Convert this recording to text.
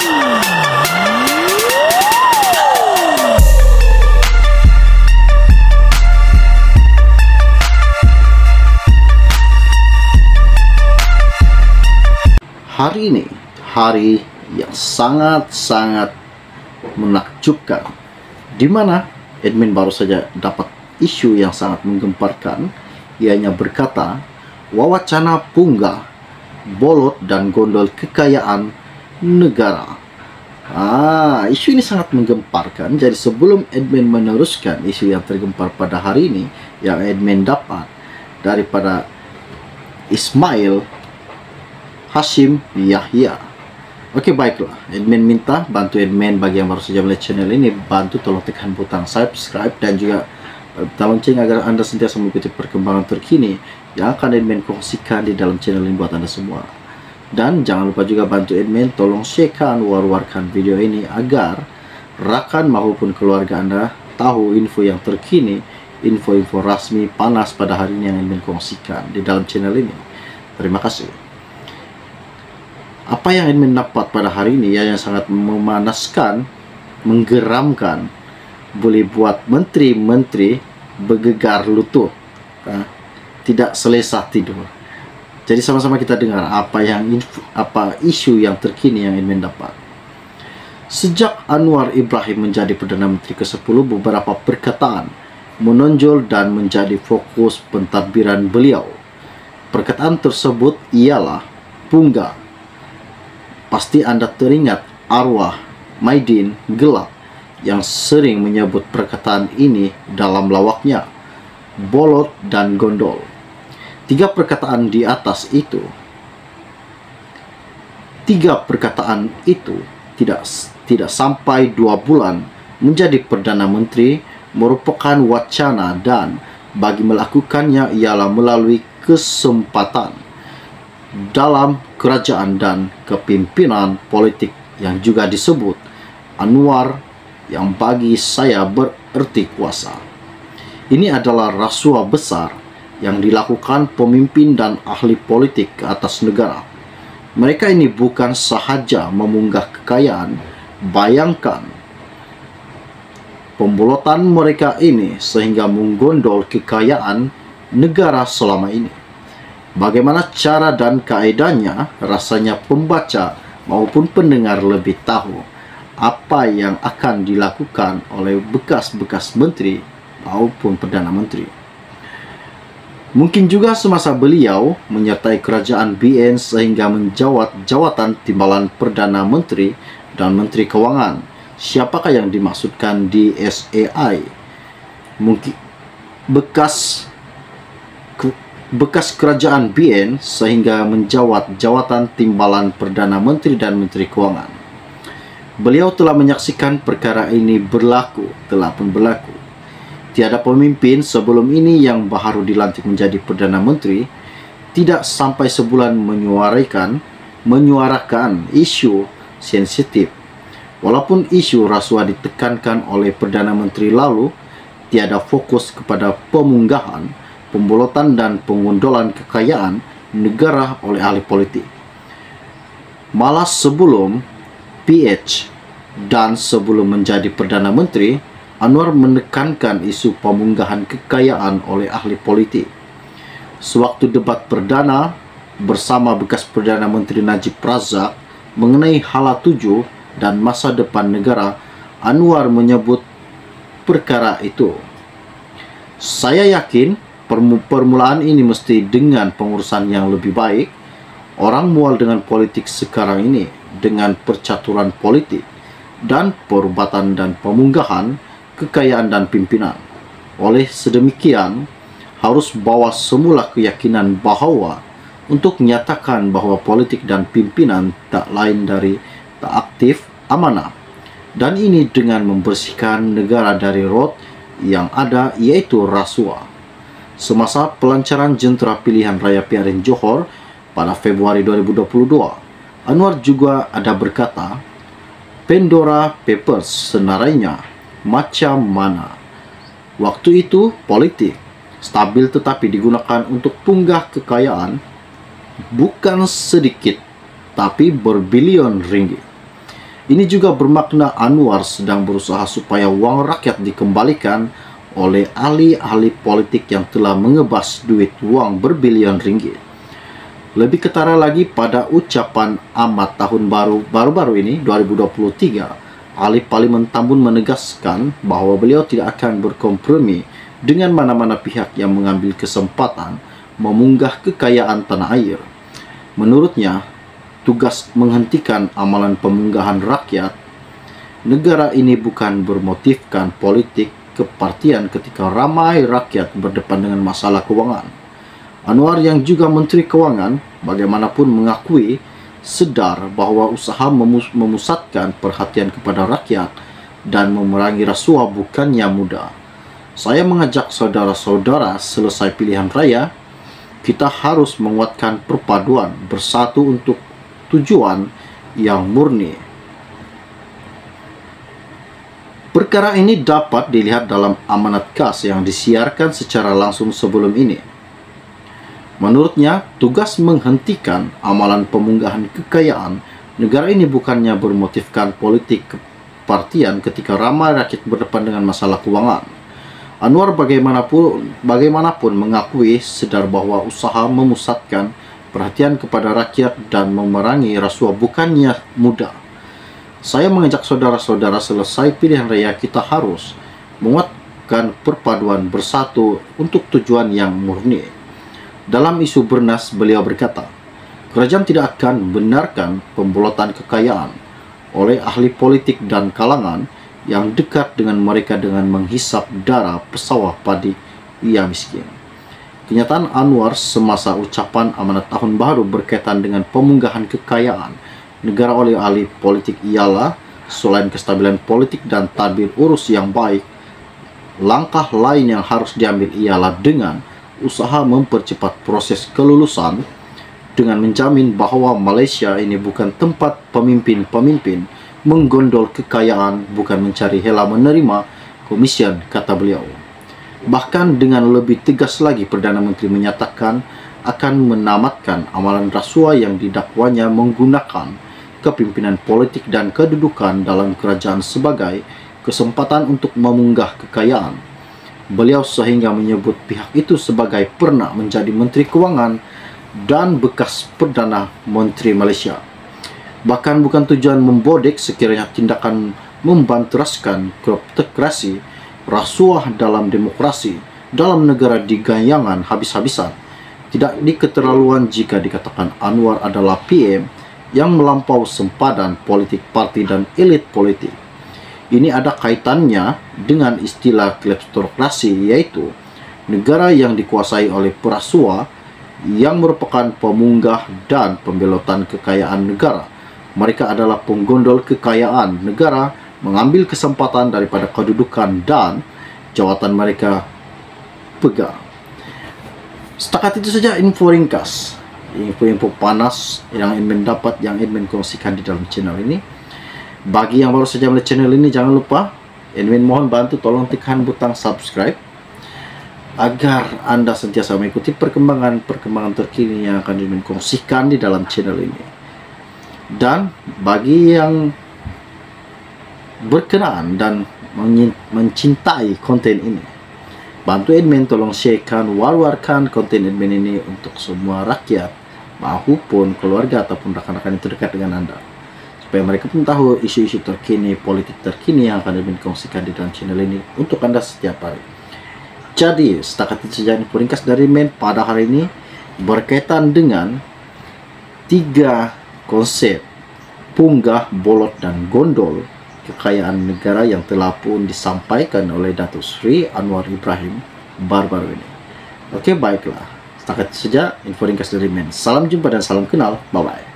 Hari ini, hari yang sangat-sangat menakjubkan, di mana admin baru saja dapat isu yang sangat menggemparkan. Ianya berkata, wacana punggah, bolot dan gondol kekayaan negara. Isu ini sangat menggemparkan. Jadi sebelum admin meneruskan isu yang tergempar pada hari ini, yang admin dapat daripada Ismail Hashim Yahya. Oke, baiklah, admin minta bantu admin bagi yang baru saja melihat channel ini, bantu tolong tekan butang subscribe dan juga butang lonceng agar Anda sentiasa mengikuti perkembangan terkini yang akan admin kongsikan di dalam channel ini buat Anda semua. Dan jangan lupa juga bantu admin tolong sharekan, war-warkan video ini agar rakan maupun keluarga Anda tahu info yang terkini, info-info rasmi panas pada hari ini yang admin kongsikan di dalam channel ini. Terima kasih. Apa yang admin dapat pada hari ini ya, yang sangat memanaskan, menggeramkan, boleh buat menteri-menteri bergegar lutut, tidak selesa tidur. Jadi sama-sama kita dengar apa isu yang terkini yang admin dapat. Sejak Anwar Ibrahim menjadi Perdana Menteri ke-10, beberapa perkataan menonjol dan menjadi fokus pentadbiran beliau. Perkataan tersebut ialah punggah. Pasti Anda teringat arwah Maidin Gelap yang sering menyebut perkataan ini dalam lawaknya, bolot dan gondol. Tiga perkataan itu tidak sampai 2 bulan menjadi Perdana Menteri merupakan wacana, dan bagi melakukannya ialah melalui kesempatan dalam kerajaan dan kepimpinan politik yang juga disebut Anwar, yang bagi saya berarti kuasa. Ini adalah rasuah besar yang dilakukan pemimpin dan ahli politik ke atas negara. Mereka ini bukan sahaja memunggah kekayaan, bayangkan pembolotan mereka ini sehingga menggondol kekayaan negara selama ini. Bagaimana cara dan kaedahnya, rasanya pembaca maupun pendengar lebih tahu apa yang akan dilakukan oleh bekas-bekas menteri maupun Perdana Menteri. Mungkin juga semasa beliau menyertai kerajaan BN sehingga menjawat jawatan timbalan Perdana Menteri dan Menteri Keuangan. Siapakah yang dimaksudkan di SAI? Mungkin bekas kerajaan BN sehingga menjawat jawatan timbalan Perdana Menteri dan Menteri Keuangan. Beliau telah menyaksikan perkara ini telah pun berlaku. Tiada pemimpin sebelum ini yang baru dilantik menjadi Perdana Menteri tidak sampai sebulan menyuarakan isu sensitif. Walaupun isu rasuah ditekankan oleh Perdana Menteri lalu, tiada fokus kepada pemunggahan, pembolotan dan pengondolan kekayaan negara oleh ahli politik. Malah sebelum PH dan sebelum menjadi Perdana Menteri, Anwar menekankan isu pemunggahan kekayaan oleh ahli politik. Sewaktu debat perdana bersama bekas Perdana Menteri Najib Razak mengenai Hala 7 dan masa depan negara, Anwar menyebut perkara itu. Saya yakin permulaan ini mesti dengan pengurusan yang lebih baik. Orang mual dengan politik sekarang ini, dengan percaturan politik dan perubatan dan pemunggahan kekayaan dan pimpinan. Oleh sedemikian, harus bawa semula keyakinan bahwa untuk menyatakan bahwa politik dan pimpinan tak lain dari tak aktif, amanah. Dan ini dengan membersihkan negara dari rot yang ada, yaitu rasuah. Semasa pelancaran jentera pilihan raya PRN Johor pada Februari 2022, Anwar juga ada berkata, Pandora Papers senarainya macam mana. Waktu itu politik stabil tetapi digunakan untuk punggah kekayaan bukan sedikit tapi berbilion ringgit. Ini juga bermakna Anwar sedang berusaha supaya uang rakyat dikembalikan oleh ahli-ahli politik yang telah mengebas duit uang berbilion ringgit. Lebih ketara lagi, pada ucapan Ahmad tahun baru-baru ini 2023, ahli Parlimen Tambun menegaskan bahwa beliau tidak akan berkompromi dengan mana-mana pihak yang mengambil kesempatan memunggah kekayaan tanah air. Menurutnya, tugas menghentikan amalan pemunggahan rakyat negara ini bukan bermotifkan politik kepartian ketika ramai rakyat berdepan dengan masalah keuangan. Anwar yang juga Menteri Keuangan bagaimanapun mengakui sedar bahwa usaha memusatkan perhatian kepada rakyat dan memerangi rasuah bukannya mudah. Saya mengajak saudara-saudara, selesai pilihan raya, kita harus menguatkan perpaduan bersatu untuk tujuan yang murni. Perkara ini dapat dilihat dalam amanat KAS yang disiarkan secara langsung sebelum ini. Menurutnya, tugas menghentikan amalan pemunggahan kekayaan negara ini bukannya bermotifkan politik kepartian ketika ramai rakyat berdepan dengan masalah keuangan. Anwar bagaimanapun mengakui sedar bahwa usaha memusatkan perhatian kepada rakyat dan memerangi rasuah bukannya mudah. Saya mengajak saudara-saudara, selesai pilihan raya kita harus menguatkan perpaduan bersatu untuk tujuan yang murni. Dalam isu Bernas, beliau berkata, kerajaan tidak akan membenarkan pembolotan kekayaan oleh ahli politik dan kalangan yang dekat dengan mereka dengan menghisap darah pesawah padi ia miskin. Kenyataan Anwar semasa ucapan amanat tahun baru berkaitan dengan pemunggahan kekayaan negara oleh ahli politik ialah, selain kestabilan politik dan tadbir urus yang baik, langkah lain yang harus diambil ialah dengan usaha mempercepat proses kelulusan dengan menjamin bahwa Malaysia ini bukan tempat pemimpin-pemimpin menggondol kekayaan, bukan mencari hela menerima komision, kata beliau. Bahkan dengan lebih tegas lagi, Perdana Menteri menyatakan akan menamatkan amalan rasuah yang didakwanya menggunakan kepimpinan politik dan kedudukan dalam kerajaan sebagai kesempatan untuk memunggah kekayaan. Beliau sehingga menyebut pihak itu sebagai pernah menjadi Menteri Keuangan dan bekas Perdana Menteri Malaysia. Bahkan bukan tujuan membodek sekiranya tindakan membanteraskan kleptokrasi, rasuah dalam demokrasi, dalam negara digayangan habis-habisan. Tidak diketerlaluan jika dikatakan Anwar adalah PM yang melampau sempadan politik parti dan elit politik. Ini ada kaitannya dengan istilah kleptokrasi, yaitu negara yang dikuasai oleh perasuah yang merupakan pemunggah dan pembelotan kekayaan negara. Mereka adalah penggondol kekayaan negara, mengambil kesempatan daripada kedudukan dan jawatan mereka pegang. Setakat itu saja info ringkas, info-info panas yang admin dapat, yang admin kongsikan di dalam channel ini. Bagi yang baru saja melihat channel ini, jangan lupa admin mohon bantu tolong tekan butang subscribe agar Anda sentiasa mengikuti perkembangan terkini yang akan admin kongsikan di dalam channel ini. Dan bagi yang berkenan dan mencintai konten ini, bantu admin tolong sharekan, war-warkan konten admin ini untuk semua rakyat maupun keluarga ataupun rekan-rekan yang terdekat dengan Anda, supaya mereka pun tahu isu-isu terkini, politik terkini yang akan admin kongsikan di dalam channel ini untuk Anda setiap hari. Jadi, setakat itu saja info ringkas dari admin pada hari ini berkaitan dengan 3 konsep punggah, bolot, dan gondol kekayaan negara yang telah pun disampaikan oleh Datuk Seri Anwar Ibrahim baru-baru ini. Oke, baiklah. Setakat itu saja info ringkas dari admin. Salam jumpa dan salam kenal. Bye-bye.